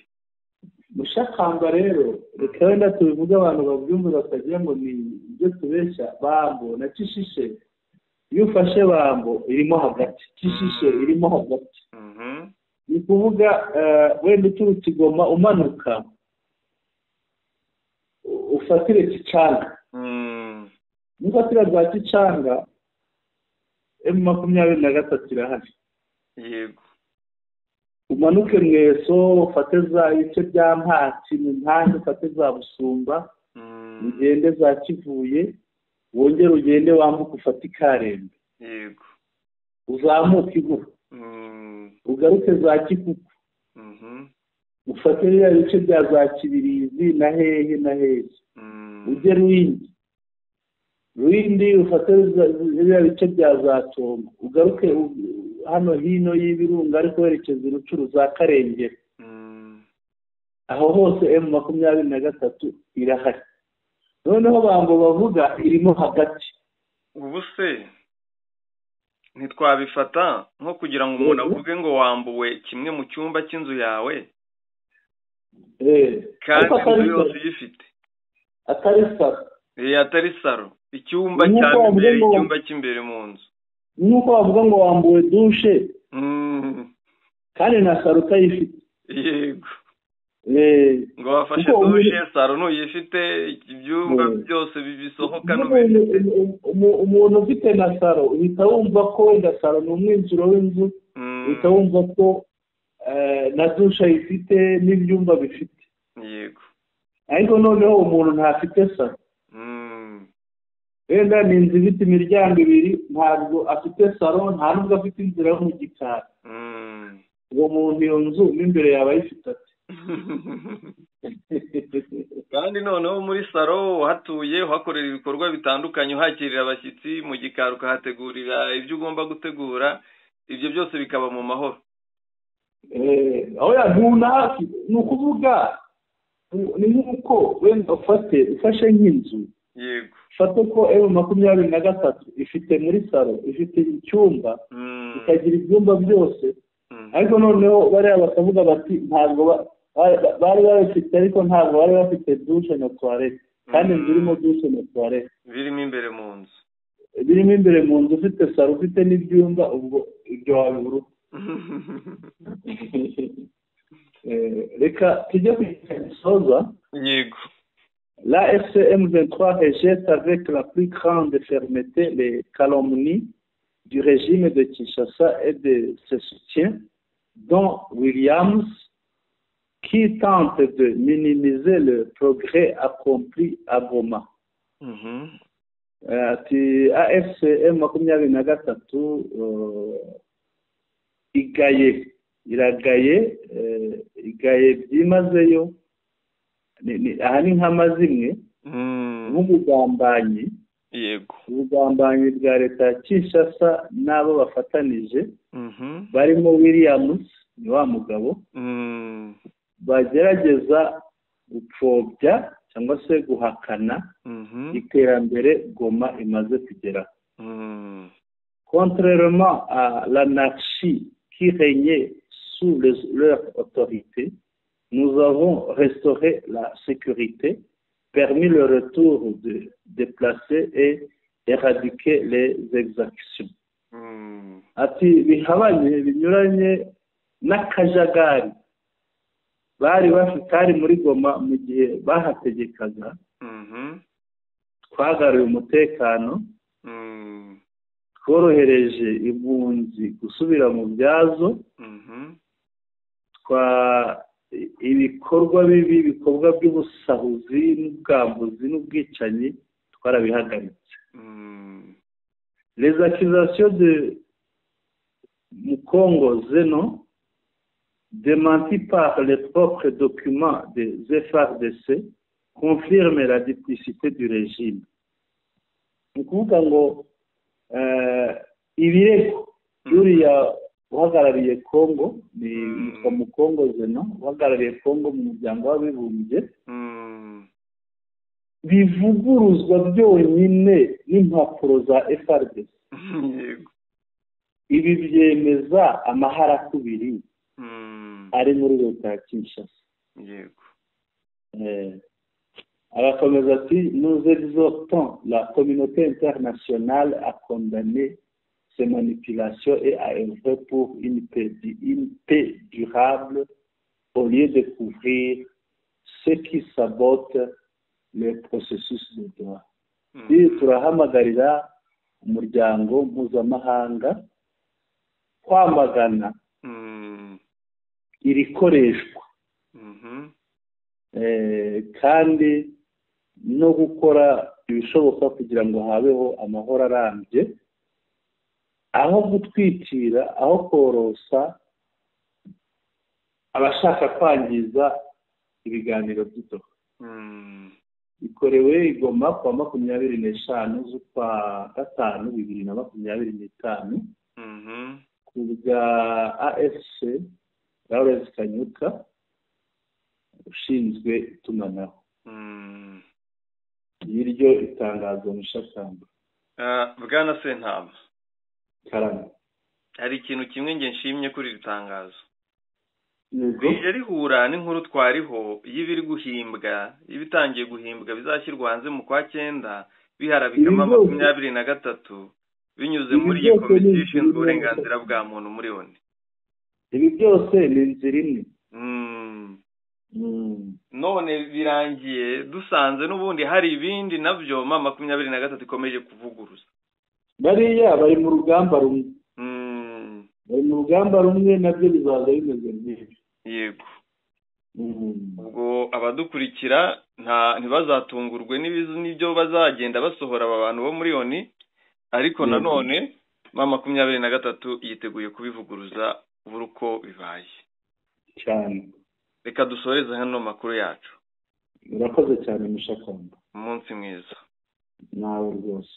Mushakamba rero reka wenda tubivuga abantu babyumva bakagira ngo ni ibyo tubeshya. Bambo na Kishishe, iyo ufashe Bambo irimo hagati, Kishishe irimo hagati. Ni kuvuga wenda uturutse Goma umanuka ufatire Kicanga. Mufatira za Kicanga M23 irahari. Yego. Umanuke Mweso, ufate za ibice bya Mpati, Mpande, ufate za Busumba, ugende za Kivuye, wongere ugende wambuka ufate Karembe. Yego. Uzamuke Iguru. Ugaruke za Kikuku. Ufate ya bice bya za Kibirizi na hehe. Ujye Ruwindi ufate ya bice bya za Tongo. Ugaruke hano hino y'ibirunga ariko werekeza Rucuru za Karengera. Aho hose M23 irahari. Noneho Bambo bavuga irimo hagati. Ubu se ntitwabifata nko kugira ngo umuntu avuge ngo wambuwe kimwe mu cyumba cy'inzu yawe kandi inzu yose uyifite atari saro. Atari saro. icyumba cya mbere icyumba cy'imbere mu nzu nuko bavuga ngo wambuwe dushe kandi na saro utayifite. Yego ngo wafashe dushe saro ntuyifite ibyumba byose bisohoka n'ubifite. Umuntu ufite na saro uhita wumva ko wenda saro ni umwinjiro w'inzu, uhita wumva ko na dushe ayifite n'ibyumba bifite. Yego ariko noneho umuntu ntafite saro, wenda ni inzu ifite imiryango ibiri, ntabwo afite saro, nta nubwo afite inzira yo mu gikari. uwo muntu iyo nzu n'imbere yaba ayifite ati. kandi noneho muri saro uhatuye uhakorera ibikorwa bitandukanye, uhakirira abashyitsi, mu gikari ukahategurira ibyo ugomba gutegura, ibyo byose bikaba mu mahoro. aho yaduna hafi ni ukuvuga ni nk'uko wenda ufashe nk'inzu. Yego fata ko M23 ifite muri saro ifite icyumba ikagira ibyumba byose, ariko noneho bariya bakavuga bati ntabwo bari bafite, ariko ntabwo bari bafite dushe na toilette, kandi inzu irimo dushe na toilette birimo imbere mu nzu, ufite saro ufite n'ibyumba, ubwo ibyo wabibura. reka tujye kugisoza. Yego La FCM23 rejette avec la plus grande fermeté les calomnies du régime de Kinshasa et de ses soutiens, dont Williams, qui tente de minimiser le progrès accompli à Goma. AFCM 23 igaye byimazeyo, aha ni nk'amazimwe nk'ubugambanyi. Yego ubugambanyi bwa leta ya Kinshasa n'abo bafatanije barimo Williams, ni wa mugabo, bagerageza gupfobya cyangwa se guhakana iterambere Goma imaze kugeraho. Contrairement à l'anarchie qui régnait sous leur autorité, nous avons restauré la sécurité, permis le retour de déplacés et éradiqué les exactions. Ati bihabanye binyuranye n'akajagari bari bafite muri Goma mu gihe bahategekaga, twagaruye umutekano, tworohereje impunzi gusubira mu byazo, ibikorwa bibi, ibikorwa by'ubusahuzi n'ubwambuzi n'ubwicanyi twarabihagaritse. Les accusations de Mukongo Zeno, démenties par les propres documents des FARDC, confirment la duplicité du régime. Ni ukuvuga ngo ibirego by'uriya uhagarariye Kongo, yitwa Mukongo Zeno, uhagarariye Kongo mu muryango w'abibumbye, bivuguruzwa byonyine n'impapuro za FARDC. Ibi byemeza amaharakubiri ari muri leta ya Kinshasa. Agakomeza ati, nous exhortons la communauté internationale à condamner ces manipulations et à œuvrer pour une paix durable au lieu de couvrir ceux qui sabotent le processus de droit. Turahamagarira umuryango mpuzamahanga kwamagana iri koreshwa kandi no gukora ibishoboka kugira ngo habeho amahoro arambye, aho gutwikira, aho korosa abashaka kwangiza ibiganiro by'itoho. Bikorewe i Goma kuwa 25 z'ukwa gatanu 2025 ku bwa AFC Lawrence Kanyuka ushinzwe itumanaho. Iryo itangazo mushakamba. Bwana Sentama, Karame, hari ikintu kimwe nge nshimye kuri iri tangazo. Yego. Bije rihura n'inkuru twariho y'ibiri guhimbwa, ibitangiye guhimbwa bizashyirwa hanze mu kwa 9, biharabika 23 binyuze muri iyi komisiyo ishinzwe uburenganzira bwa muntu muri ONU. Ibi byose ni inzira imwe. None birangiye dusanze n'ubundi hari ibindi nabyo 23 ikomeje kuvuguruza. Bariya bari mu rugamba rumwe. Bari mu rugamba rumwe nabyo bizaza bimeze nk'ibyo. Yego. Ubwo abadukurikira ntibazatungurwe n'ibyo bazagenda basohora aba bantu bo muri ONU, ariko nanone 23 yiteguye kubivuguruza buri uko bibaye cyane. Reka dusoreze hano makuru yacu. Murakoze cyane Mushakamba. Umunsi mwiza. Nawe rwose.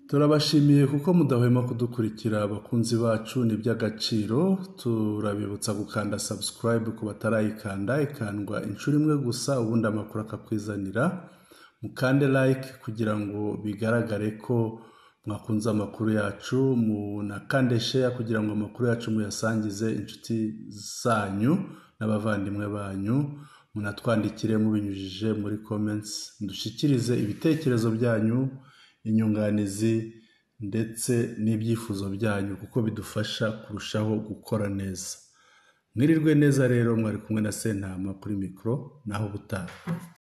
Turabashimiye kuko mudahwema kudukurikira abakunzi bacu, ni by'agaciro. Turabibutsa gukanda subscribe ku batarayikanda, ikandwa inshuro imwe gusa ubundi amakuru akakwizanira. Mukande like kugira ngo bigaragare ko mwakunze amakuru yacu, munakande share kugira ngo amakuru yacu muyasangize inshuti zanyu n'abavandimwe banyu. Munatwandikire mubinyujije muri comments, ndushikirize ibitekerezo byanyu, inyunganizi ndetse n'ibyifuzo byanyu kuko bidufasha kurushaho gukora neza. Mwirirwe neza rero, mwari kumwe na Sentama kuri mikro, naho butaha.